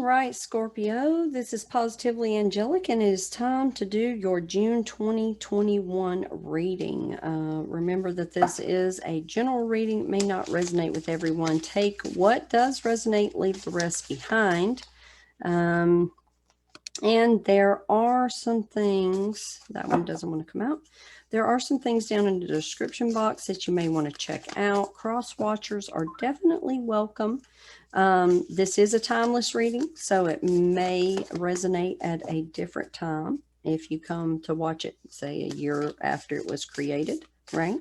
right, Scorpio, this is Positively Angelic, and it is time to do your June 2021 reading. Remember that this is a general reading. It may not resonate with everyone. Take what does resonate, leave the rest behind. And there are some things, that one doesn't want to come out. There are some things down in the description box that you may want to check out. Cross watchers are definitely welcome. This is a timeless reading, so it may resonate at a different time if you come to watch it, say, a year after it was created, right?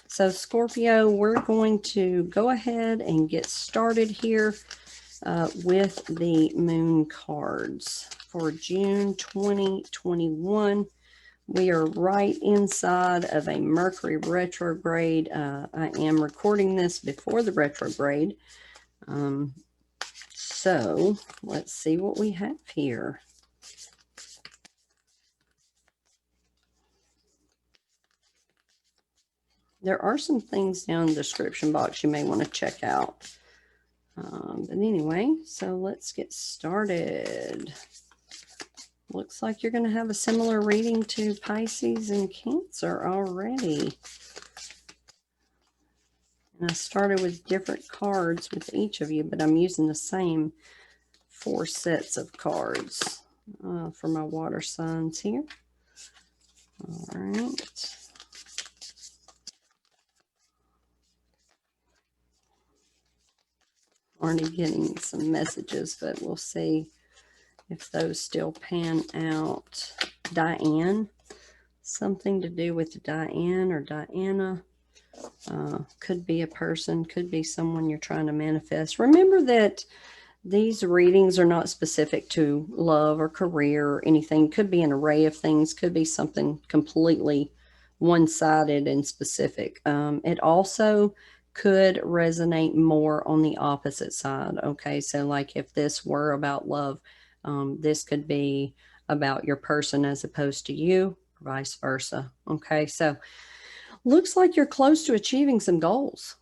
So, Scorpio, we're going to go ahead and get started here with the moon cards for June 2021. We are right inside of a Mercury retrograde. I am recording this before the retrograde. So let's see what we have here. There are some things down in the description box you may want to check out. But anyway, so let's get started. Looks like you're going to have a similar reading to Pisces and Cancer already. And I started with different cards with each of you, but I'm using the same 4 sets of cards for my water signs here. All right. Already getting some messages, but we'll see if those still pan out. Diane, something to do with Diane or Diana. Could be a person, could be someone you're trying to manifest. Remember that these readings are not specific to love or career or anything. Could be an array of things, could be something completely one-sided and specific. It also could resonate more on the opposite side. Okay, so like if this were about love, this could be about your person as opposed to you, vice versa. Okay, so looks like you're close to achieving some goals,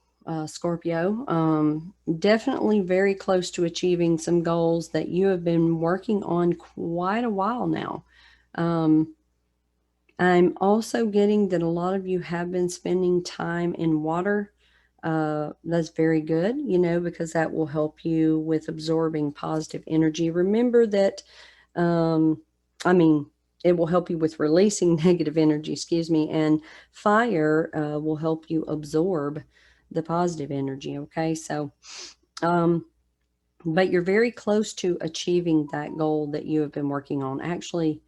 Scorpio. Definitely very close to achieving some goals that you have been working on quite a while now. I'm also getting that a lot of you have been spending time in water. That's very good, you know, because that will help you with absorbing positive energy. Remember that, it will help you with releasing negative energy, and fire will help you absorb the positive energy, okay? So, but you're very close to achieving that goal that you have been working on. Actually,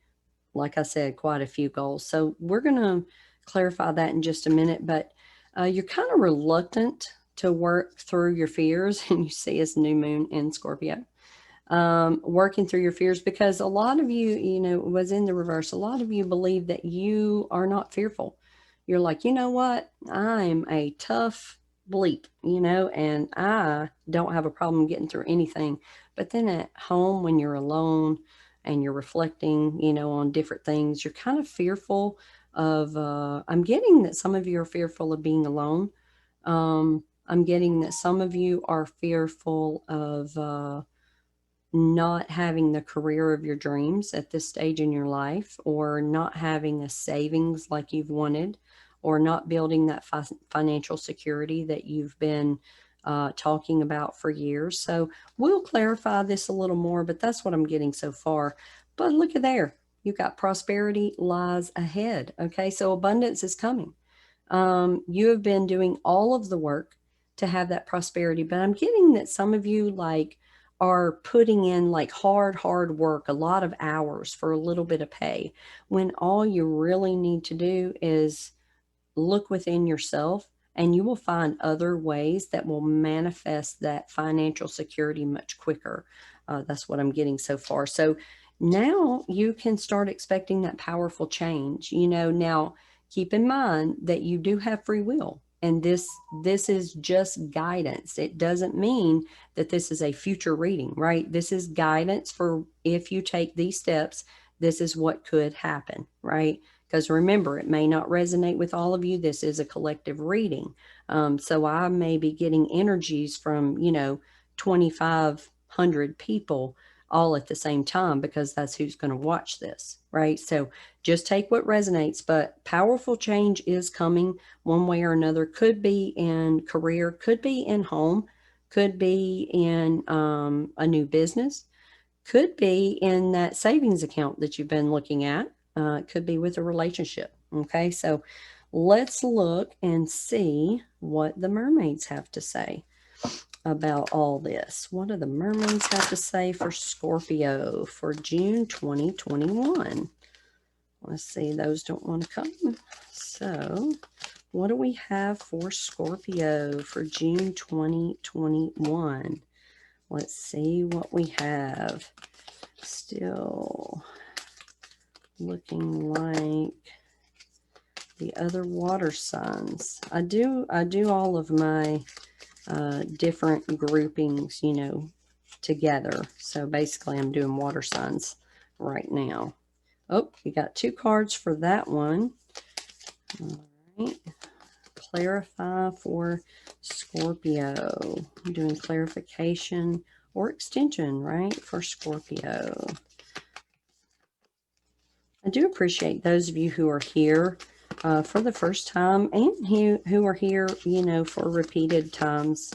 like I said, quite a few goals. So we're going to clarify that in just a minute, but you're kind of reluctant to work through your fears, and you see it's new moon in Scorpio. Working through your fears, because a lot of you, you know, was in the reverse. A lot of you believe that you are not fearful. You're like, you know what? I'm a tough bleep, you know, and I don't have a problem getting through anything. But then at home, when you're alone and you're reflecting, you know, on different things, you're kind of fearful of, I'm getting that some of you are fearful of being alone. I'm getting that some of you are fearful of, not having the career of your dreams at this stage in your life, or not having a savings like you've wanted, or not building that financial security that you've been talking about for years. So we'll clarify this a little more, but that's what I'm getting so far. But look at there. You've got prosperity lies ahead. Okay, so abundance is coming. You have been doing all of the work to have that prosperity, but I'm getting that some of you are putting in like hard work, a lot of hours for a little bit of pay, when all you really need to do is look within yourself, and you will find other ways that will manifest that financial security much quicker. That's what I'm getting so far. So now you can start expecting that powerful change. You know, now keep in mind that you do have free will. And this is just guidance. It doesn't mean that this is a future reading, right? This is guidance for if you take these steps, this is what could happen, right? Because remember, it may not resonate with all of you. This is a collective reading. So I may be getting energies from, you know, 2,500 people all at the same time, because that's who's going to watch this, right? So just take what resonates, but powerful change is coming one way or another. Could be in career, could be in home, could be in a new business, could be in that savings account that you've been looking at. It could be with a relationship. Okay, so let's look and see what the mermaids have to say about all this. What do the mermaids have to say for Scorpio for June 2021? Let's see, those don't want to come. So, what do we have for Scorpio for June 2021? Let's see what we have. Still looking like the other water signs. I do all of my different groupings, you know, together. So basically I'm doing water signs right now. Oh, you got 2 cards for that one. All right. Clarify for Scorpio. I'm doing clarification or extension, right, for Scorpio. I do appreciate those of you who are here for the first time, and who are here, you know, for repeated times.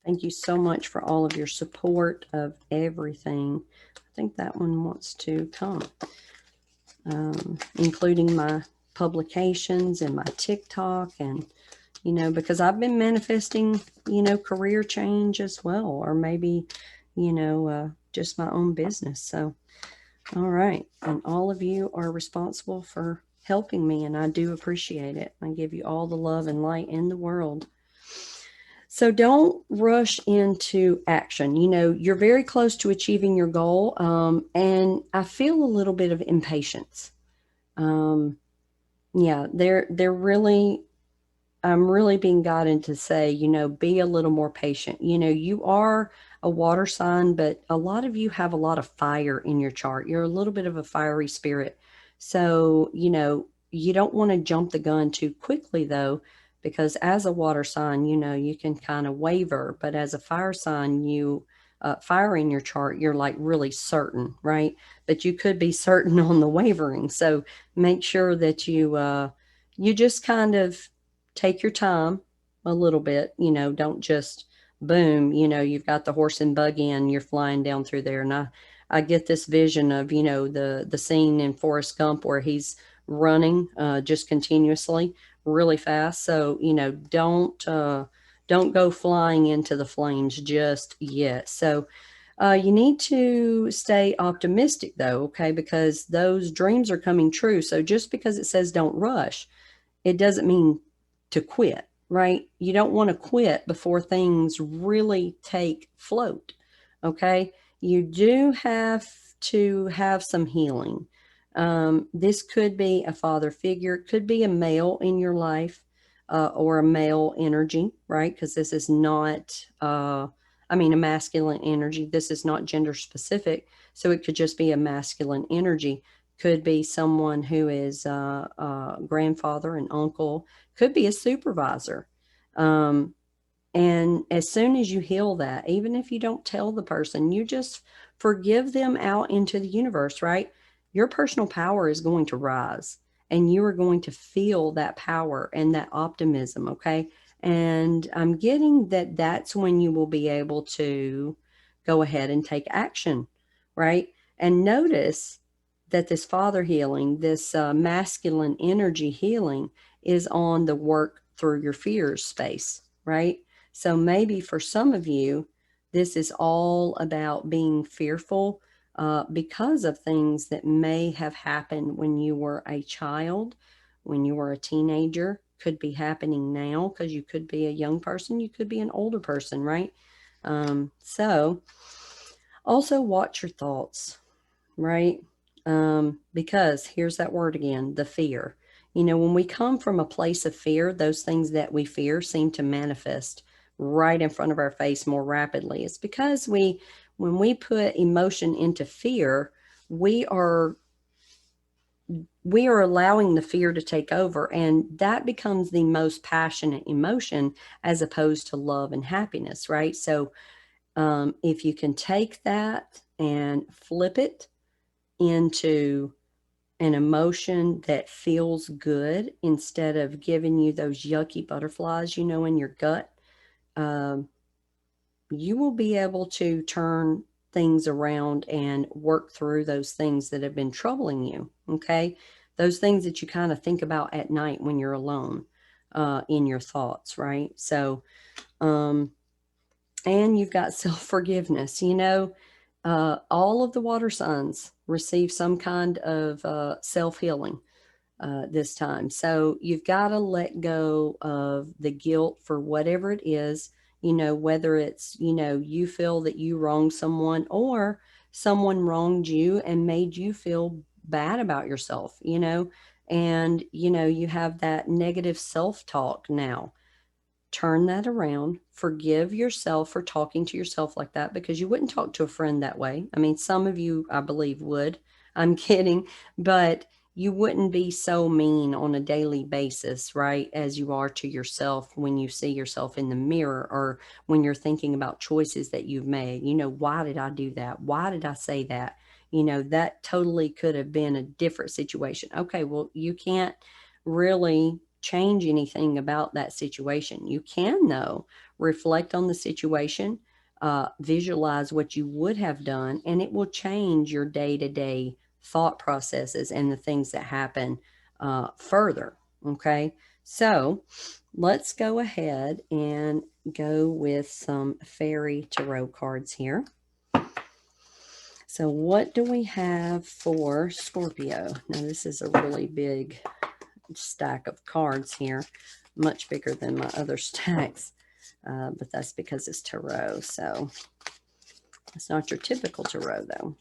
Thank you so much for all of your support of everything. I think that one wants to come, including my publications and my TikTok, and, you know, because I've been manifesting, you know, career change as well, or maybe, you know, just my own business. So, all right. And all of you are responsible for helping me, and I do appreciate it. I give you all the love and light in the world. So don't rush into action. You know, you're very close to achieving your goal, and I feel a little bit of impatience. Yeah, they're really, I'm really being guided to say, you know, be a little more patient. You know, you are a water sign, but a lot of you have a lot of fire in your chart. You're a little bit of a fiery spirit. So, you know, you don't want to jump the gun too quickly, though, because as a water sign, you know, you can kind of waver. But as a fire sign, fire in your chart, you're like really certain, right? But you could be certain on the wavering. So make sure that you just kind of take your time a little bit, you know, don't just boom, you know, you've got the horse and buggy and you're flying down through there. And I get this vision of, you know, the scene in Forrest Gump where he's running just continuously really fast. So, you know, don't go flying into the flames just yet. So you need to stay optimistic though, okay, because those dreams are coming true. So just because it says don't rush, it doesn't mean to quit, right? You don't want to quit before things really take float, okay? You do have to have some healing. This could be a father figure, it could be a male in your life, or a male energy, right? Because this is not, I mean, a masculine energy. This is not gender specific. So it could just be a masculine energy. Could be someone who is a grandfather, an uncle, could be a supervisor. And as soon as you heal that, even if you don't tell the person, you just forgive them out into the universe, right? Your personal power is going to rise, and you are going to feel that power and that optimism, okay? And I'm getting that that's when you will be able to go ahead and take action, right? And notice that this father healing, this masculine energy healing, is on the work through your fears space, right? So maybe for some of you, this is all about being fearful because of things that may have happened when you were a child, when you were a teenager, could be happening now because you could be a young person, you could be an older person, right? So also watch your thoughts, right? Because here's that word again, the fear. You know, when we come from a place of fear, those things that we fear seem to manifest right in front of our face more rapidly. It's because when we put emotion into fear, we are allowing the fear to take over, and that becomes the most passionate emotion as opposed to love and happiness, right? So If you can take that and flip it into an emotion that feels good instead of giving you those yucky butterflies, in your gut, um, you will be able to turn things around and work through those things that have been troubling you. Okay. Those things that you kind of think about at night when you're alone, in your thoughts, right? So, um, and you've got self-forgiveness. All of the water signs receive some kind of self-healing this time. So you've got to let go of the guilt for whatever it is, whether it's, you feel that you wronged someone, or someone wronged you and made you feel bad about yourself, and, you have that negative self-talk now. Turn that around. Forgive yourself for talking to yourself like that, because you wouldn't talk to a friend that way. I mean, some of you, I believe, would. I'm kidding. But you wouldn't be so mean on a daily basis, right, as you are to yourself when you see yourself in the mirror, or when you're thinking about choices that you've made. Why did I do that? Why did I say that? That totally could have been a different situation. Okay, well, you can't really change anything about that situation. You can, though, reflect on the situation, visualize what you would have done, and it will change your day-to-day thought processes and the things that happen further. Okay, so let's go ahead and go with some fairy tarot cards here. So what do we have for Scorpio? Now, this is a really big stack of cards here, much bigger than my other stacks, but that's because it's tarot. So it's not your typical tarot, though.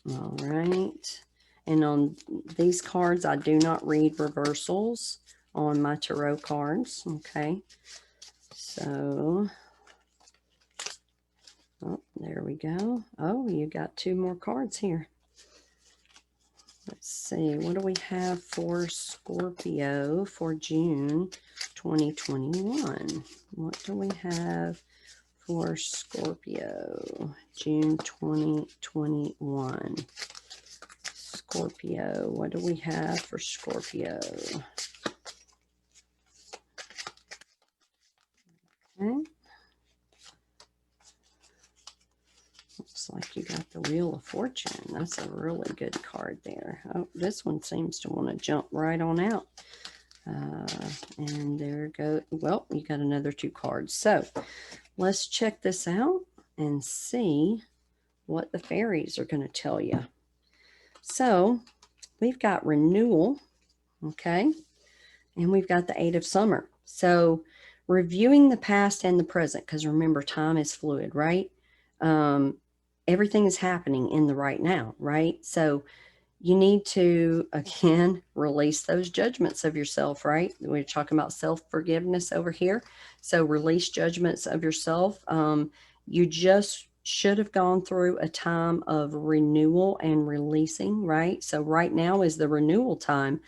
All right. And on these cards, I do not read reversals on my tarot cards. Okay. So, oh, there we go. Oh, you got two more cards here. Let's see, what do we have for Scorpio for June 2021? What do we have for Scorpio, June 2021? Scorpio, what do we have for Scorpio? Okay. Looks like you got the Wheel of Fortune. That's a really good card there. Oh, this one seems to want to jump right on out. And there go. Well, you got another two cards. So let's check this out and see what the fairies are going to tell you. So we've got renewal, okay? And we've got the Eight of Summer. So reviewing the past and the present, because remember, time is fluid, right? Everything is happening in the right now, right? So you need to, again, release those judgments of yourself, right? We're talking about self-forgiveness over here. So release judgments of yourself. You just should have gone through a time of renewal and releasing, right? So right now is the renewal time,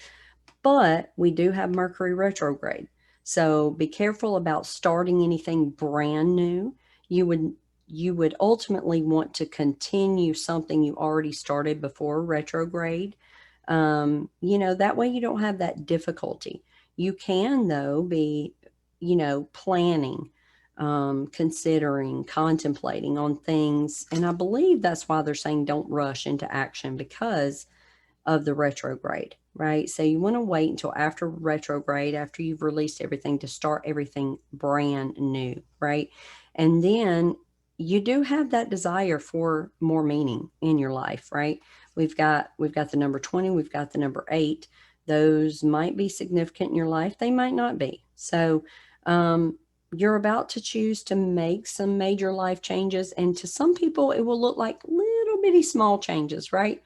but we do have Mercury retrograde. So be careful about starting anything brand new. You would ultimately want to continue something you already started before retrograde. That way you don't have that difficulty. You can, though, be, planning, considering, contemplating on things. And I believe that's why they're saying don't rush into action, because of the retrograde, right? So you want to wait until after retrograde, after you've released everything, to start everything brand new, right? And then you do have that desire for more meaning in your life, right? We've got the number 20, we've got the number 8. Those might be significant in your life, they might not be. So you're about to choose to make some major life changes, and to some people it will look like little bitty small changes, right?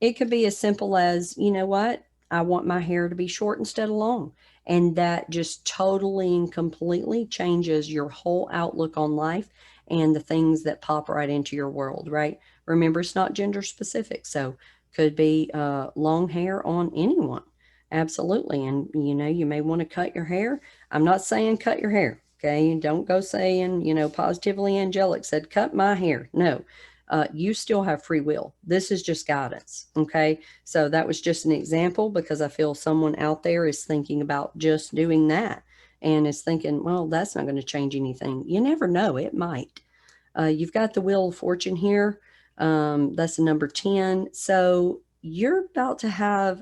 It could be as simple as, you know what? I want my hair to be short instead of long. And that just totally and completely changes your whole outlook on life and the things that pop right into your world, right? Remember, it's not gender specific. So could be long hair on anyone. Absolutely. And, you may want to cut your hair. I'm not saying cut your hair, Okay. Don't go saying, positively angelic said, cut my hair. No, you still have free will. This is just guidance. Okay. So that was just an example because I feel someone out there is thinking about just doing that and is thinking, well, that's not going to change anything. You never know. It might. You've got the Wheel of Fortune here. That's the number 10. So you're about to have,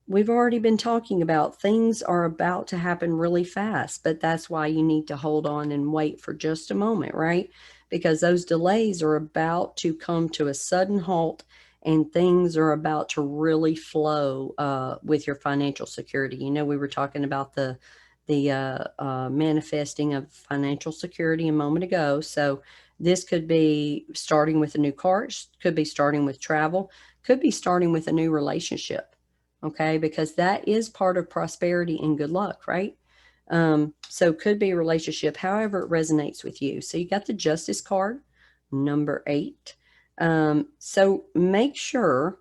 we've already been talking about things are about to happen really fast, but that's why you need to hold on and wait for just a moment, right? Because those delays are about to come to a sudden halt and things are about to really flow with your financial security. We were talking about the manifesting of financial security a moment ago. So this could be starting with a new car, could be starting with travel, could be starting with a new relationship. Okay, because that is part of prosperity and good luck, right? So could be a relationship, however it resonates with you. So you got the Justice card, number 8. So make sure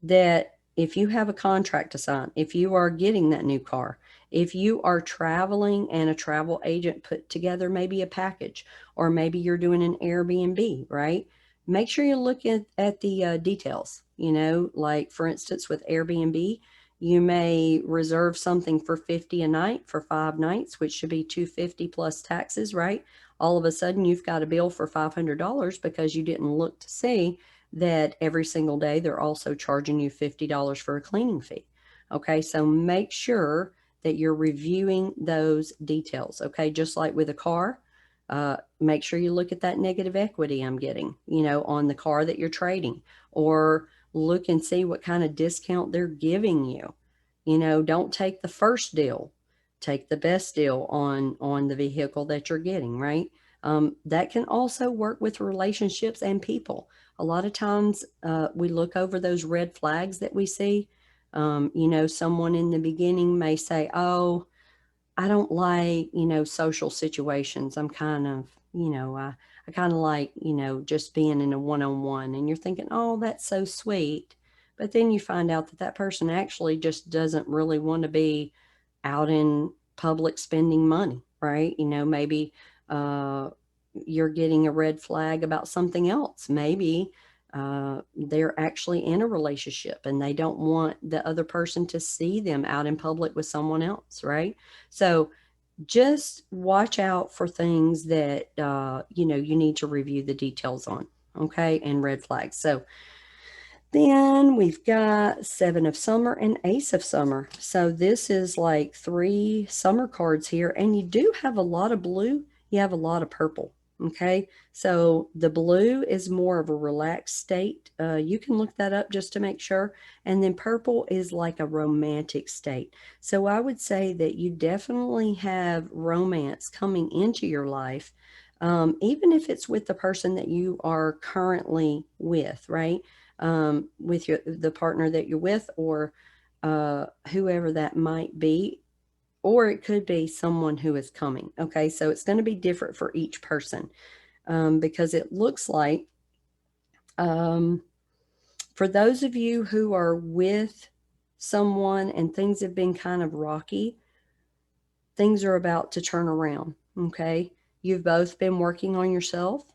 that if you have a contract to sign, if you are getting that new car, if you are traveling and a travel agent put together maybe a package, or maybe you're doing an Airbnb, right? Make sure you look at the details. Like for instance, with Airbnb, you may reserve something for 50 a night for 5 nights, which should be 250 plus taxes, right? All of a sudden, you've got a bill for $500 because you didn't look to see that every single day they're also charging you $50 for a cleaning fee. Okay, so make sure that you're reviewing those details. Okay, just like with a car, make sure you look at that negative equity I'm getting, on the car that you're trading, or look and see what kind of discount they're giving you. Don't take the first deal, take the best deal on the vehicle that you're getting, right? That can also work with relationships and people. A lot of times we look over those red flags that we see. Someone in the beginning may say, oh, I don't like, social situations. I'm kind of, I kind of like, just being in a one-on-one. And you're thinking, oh, that's so sweet. But then you find out that that person actually just doesn't really want to be out in public spending money, right? Maybe uh, you're getting a red flag about something else. Maybe they're actually in a relationship and they don't want the other person to see them out in public with someone else, right? So just watch out for things that, you need to review the details on, okay, and red flags. So then we've got 7 of Summer and Ace of Summer. So this is like 3 summer cards here, and you do have a lot of blue, you have a lot of purple. Okay, so the blue is more of a relaxed state. You can look that up just to make sure. And then purple is like a romantic state. So I would say that you definitely have romance coming into your life, even if it's with the person that you are currently with, right? With the partner that you're with, or whoever that might be, or it could be someone who is coming. Okay, so it's going to be different for each person, because it looks like, um, for those of you who are with someone and things have been kind of rocky, things are about to turn around. Okay, you've both been working on yourself,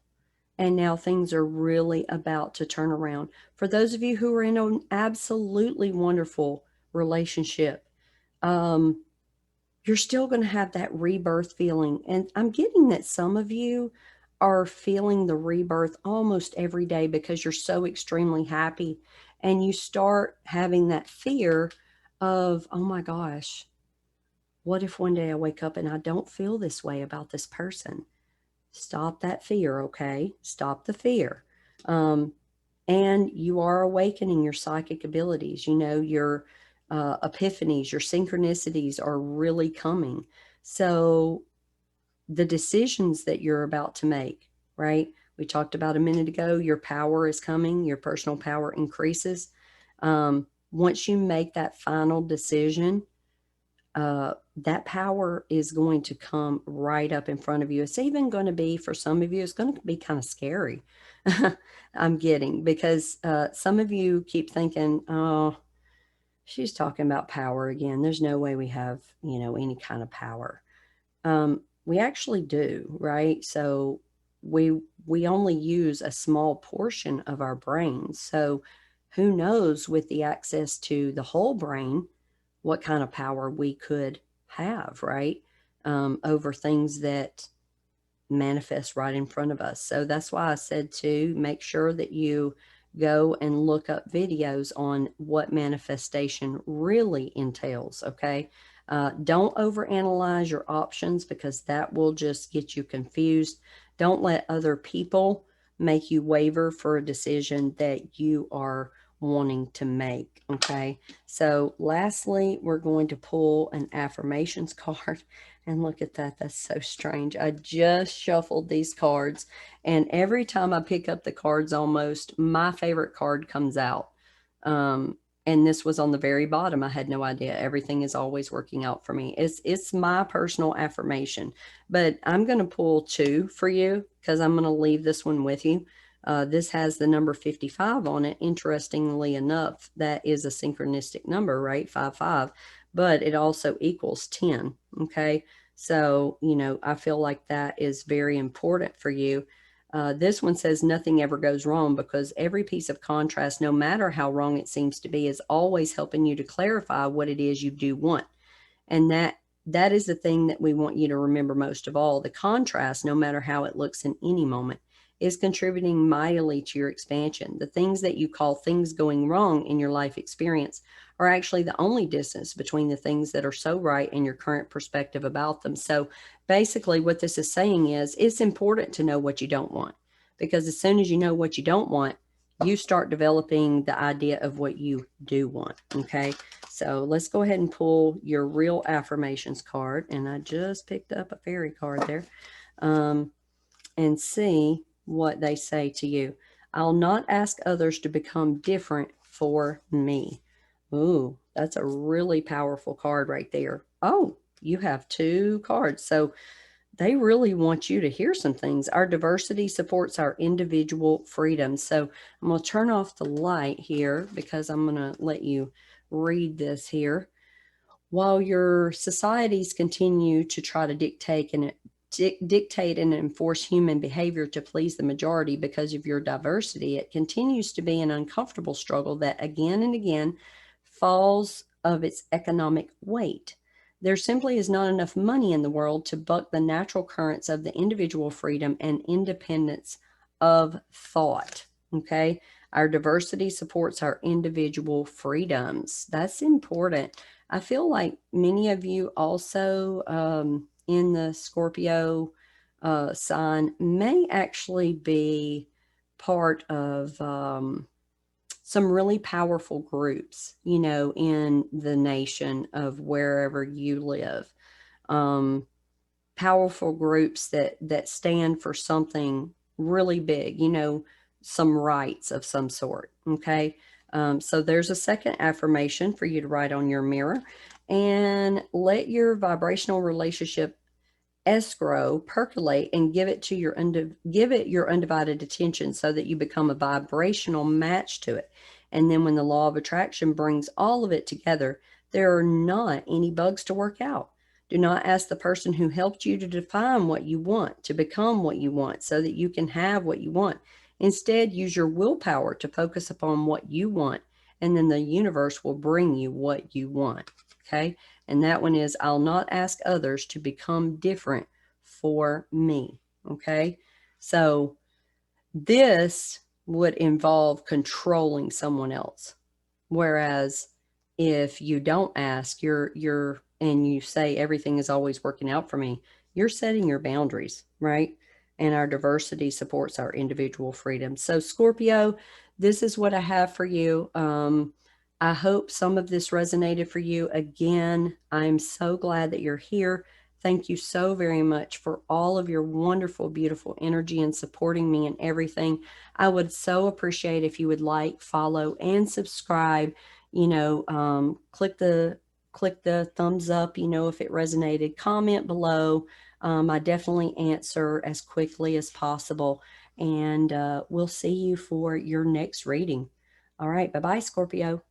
and now things are really about to turn around. For those of you who are in an absolutely wonderful relationship, um, you're still going to have that rebirth feeling. And I'm getting that some of you are feeling the rebirth almost every day because you're so extremely happy. And you start having that fear of, oh my gosh, what if one day I wake up and I don't feel this way about this person? Stop that fear, okay? Stop the fear. Um, and you are awakening your psychic abilities. Your epiphanies, your synchronicities are really coming. So the decisions that you're about to make, right? We talked about a minute ago, your power is coming, your personal power increases. Once you make that final decision, that power is going to come right up in front of you. It's even going to be, for some of you, it's going to be kind of scary. I'm getting, because some of you keep thinking, oh, she's talking about power again. There's no way we have, any kind of power. we actually do, right? So we only use a small portion of our brain. So who knows, with the access to the whole brain, what kind of power we could have, right? Over things that manifest right in front of us. So that's why I said to make sure that you go and look up videos on what manifestation really entails, okay? Don't overanalyze your options, because that will just get you confused. Don't let other people make you waver for a decision that you are wanting to make, okay? So lastly, we're going to pull an affirmations card. And look at that. That's so strange. I just shuffled these cards, and every time I pick up the cards, almost my favorite card comes out. And this was on the very bottom. I had no idea. Everything is always working out for me. It's my personal affirmation. But I'm going to pull two for you, because I'm going to leave this one with you. This has the number 55 on it. Interestingly enough, that is a synchronistic number, right? 55. But it also equals 10. Okay. So, I feel like that is very important for you. This one says nothing ever goes wrong, because every piece of contrast, no matter how wrong it seems to be, is always helping you to clarify what it is you do want. And that is the thing that we want you to remember most of all. The contrast, no matter how it looks in any moment, is contributing mightily to your expansion. The things that you call things going wrong in your life experience are actually the only distance between the things that are so right and your current perspective about them. So basically what this is saying is, it's important to know what you don't want, because as soon as you know what you don't want, you start developing the idea of what you do want. Okay. So let's go ahead and pull your real affirmations card. And I just picked up a fairy card there, and see what they say to you. I'll not ask others to become different for me. Ooh, that's a really powerful card right there. Oh, you have two cards. So they really want you to hear some things. Our diversity supports our individual freedom. So I'm going to turn off the light here, because I'm going to let you read this here. While your societies continue to try to dictate and enforce human behavior to please the majority because of your diversity, it continues to be an uncomfortable struggle that again and again falls of its economic weight. There simply is not enough money in the world to buck the natural currents of the individual freedom and independence of thought. Okay. Our diversity supports our individual freedoms. That's important. I feel like many of you also, in the Scorpio sign, may actually be part of some really powerful groups, in the nation of wherever you live. Powerful groups that stand for something really big, some rights of some sort. Okay. So there's a second affirmation for you to write on your mirror. And let your vibrational relationship escrow percolate, and give it your undivided attention, so that you become a vibrational match to it. And then when the law of attraction brings all of it together, there are not any bugs to work out. Do not ask the person who helped you to define what you want, to become what you want, so that you can have what you want. Instead, use your willpower to focus upon what you want, and then the universe will bring you what you want. Okay. And that one is, I'll not ask others to become different for me. Okay. So this would involve controlling someone else. Whereas if you don't ask, and you say everything is always working out for me, you're setting your boundaries, right? And our diversity supports our individual freedom. So Scorpio, this is what I have for you. I hope some of this resonated for you. Again, I'm so glad that you're here. Thank you so very much for all of your wonderful, beautiful energy and supporting me and everything. I would so appreciate if you would like, follow, and subscribe. Click the thumbs up, if it resonated. Comment below. I definitely answer as quickly as possible. And we'll see you for your next reading. All right. Bye-bye, Scorpio.